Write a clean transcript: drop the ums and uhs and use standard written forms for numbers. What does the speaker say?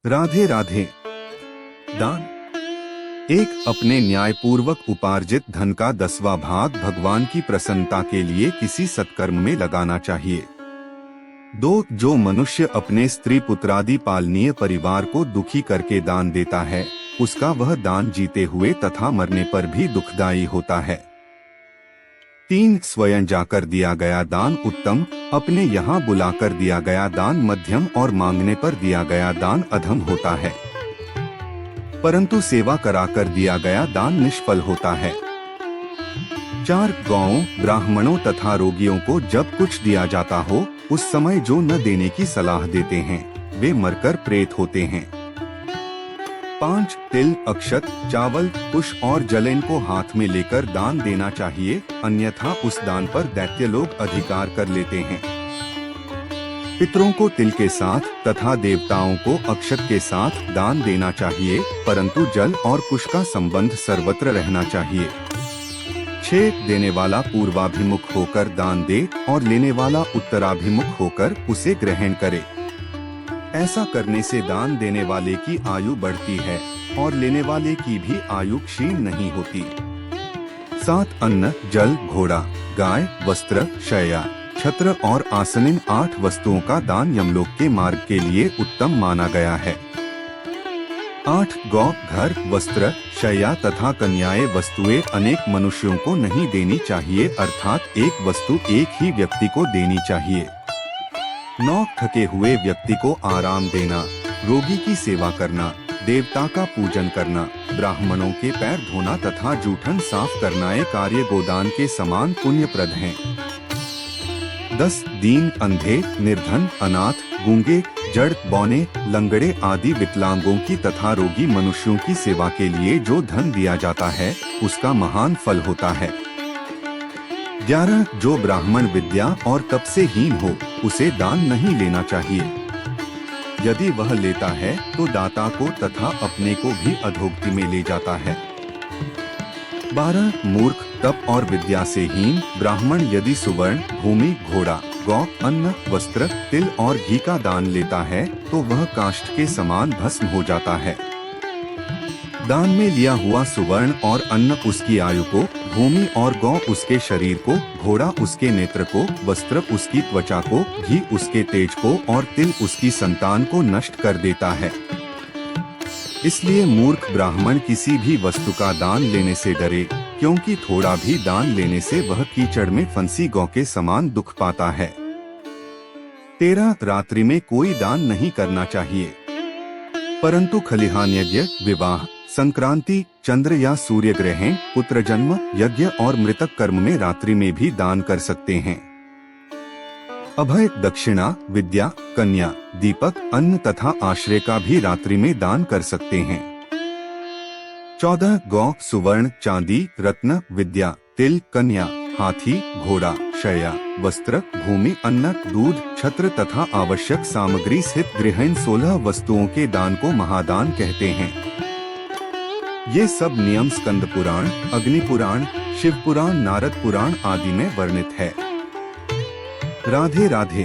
राधे राधे। दान एक अपने न्यायपूर्वक उपार्जित धन का 10वां भाग भगवान की प्रसन्नता के लिए किसी सत्कर्म में लगाना चाहिए। 2 जो मनुष्य अपने स्त्री पुत्रादि पालनीय परिवार को दुखी करके दान देता है, उसका वह दान जीते हुए तथा मरने पर भी दुखदायी होता है। 3 स्वयं जाकर दिया गया दान उत्तम, अपने यहाँ बुलाकर दिया गया दान मध्यम और मांगने पर दिया गया दान अधम होता है, परंतु सेवा कराकर दिया गया दान निष्फल होता है। 4 गौओं, ब्राह्मणों तथा रोगियों को जब कुछ दिया जाता हो, उस समय जो न देने की सलाह देते हैं, वे मरकर प्रेत होते हैं। 5 तिल, अक्षत, चावल, कुश और जलेन को हाथ में लेकर दान देना चाहिए, अन्यथा उस दान पर दैत्य लोग अधिकार कर लेते हैं। पितरों को तिल के साथ तथा देवताओं को अक्षत के साथ दान देना चाहिए, परंतु जल और कुश का संबंध सर्वत्र रहना चाहिए। 6 देने वाला पूर्वाभिमुख होकर दान दे और लेने वाला उत्तराभिमुख होकर उसे ग्रहण करे। ऐसा करने से दान देने वाले की आयु बढ़ती है और लेने वाले की भी आयु क्षीण नहीं होती। 7 अन्न, जल, घोड़ा, गाय, वस्त्र, शय्या, छत्र और आसन, इन 8 वस्तुओं का दान यमलोक के मार्ग के लिए उत्तम माना गया है। 8 गौ, घर, वस्त्र, शय्या तथा कन्याएं वस्तुएं अनेक मनुष्यों को नहीं देनी चाहिए, अर्थात एक वस्तु एक ही व्यक्ति को देनी चाहिए। 9 थके हुए व्यक्ति को आराम देना, रोगी की सेवा करना, देवता का पूजन करना, ब्राह्मणों के पैर धोना तथा जूठन साफ करना ये कार्य गोदान के समान पुण्यप्रद हैं। 10 दीन, अंधे, निर्धन, अनाथ, गूंगे, जड़, बौने, लंगड़े आदि विकलांगों की तथा रोगी मनुष्यों की सेवा के लिए जो धन दिया जाता है, उसका महान फल होता है। 11 जो ब्राह्मण विद्या और तप से हीन हो, उसे दान नहीं लेना चाहिए। यदि वह लेता है तो दाता को तथा अपने को भी अधोगति में ले जाता है। 12 मूर्ख, तप और विद्या से हीन ब्राह्मण यदि सुवर्ण, भूमि, घोड़ा, गौ, अन्न, वस्त्र, तिल और घी का दान लेता है तो वह काष्ठ के समान भस्म हो जाता है। दान में लिया हुआ सुवर्ण और अन्न उसकी आयु को, भूमि और गौ उसके शरीर को, घोड़ा उसके नेत्र को, वस्त्र उसकी त्वचा को, घी उसके तेज को और तिल उसकी संतान को नष्ट कर देता है। इसलिए मूर्ख ब्राह्मण किसी भी वस्तु का दान लेने से डरे, क्योंकि थोड़ा भी दान लेने से वह कीचड़ में फंसी गौ के समान दुख पाता है। 13 रात्रि में कोई दान नहीं करना चाहिए, परंतु खलिहान यज्ञ, विवाह, संक्रांति, चंद्र या सूर्य ग्रहण, पुत्र जन्म, यज्ञ और मृतक कर्म में रात्रि में भी दान कर सकते हैं। अभय, दक्षिणा, विद्या, कन्या, दीपक, अन्न तथा आश्रय का भी रात्रि में दान कर सकते हैं। 14 गौ, सुवर्ण, चांदी, रत्न, विद्या, तिल, कन्या, हाथी, घोड़ा, शय्या, वस्त्र, भूमि, अन्न, दूध, छत्र तथा आवश्यक सामग्री सहित गृह, इन 16 वस्तुओं के दान को महादान कहते हैं। ये सब नियम स्कंद पुराण, अग्नि पुराण, शिव पुराण, नारद पुराण आदि में वर्णित है। राधे राधे।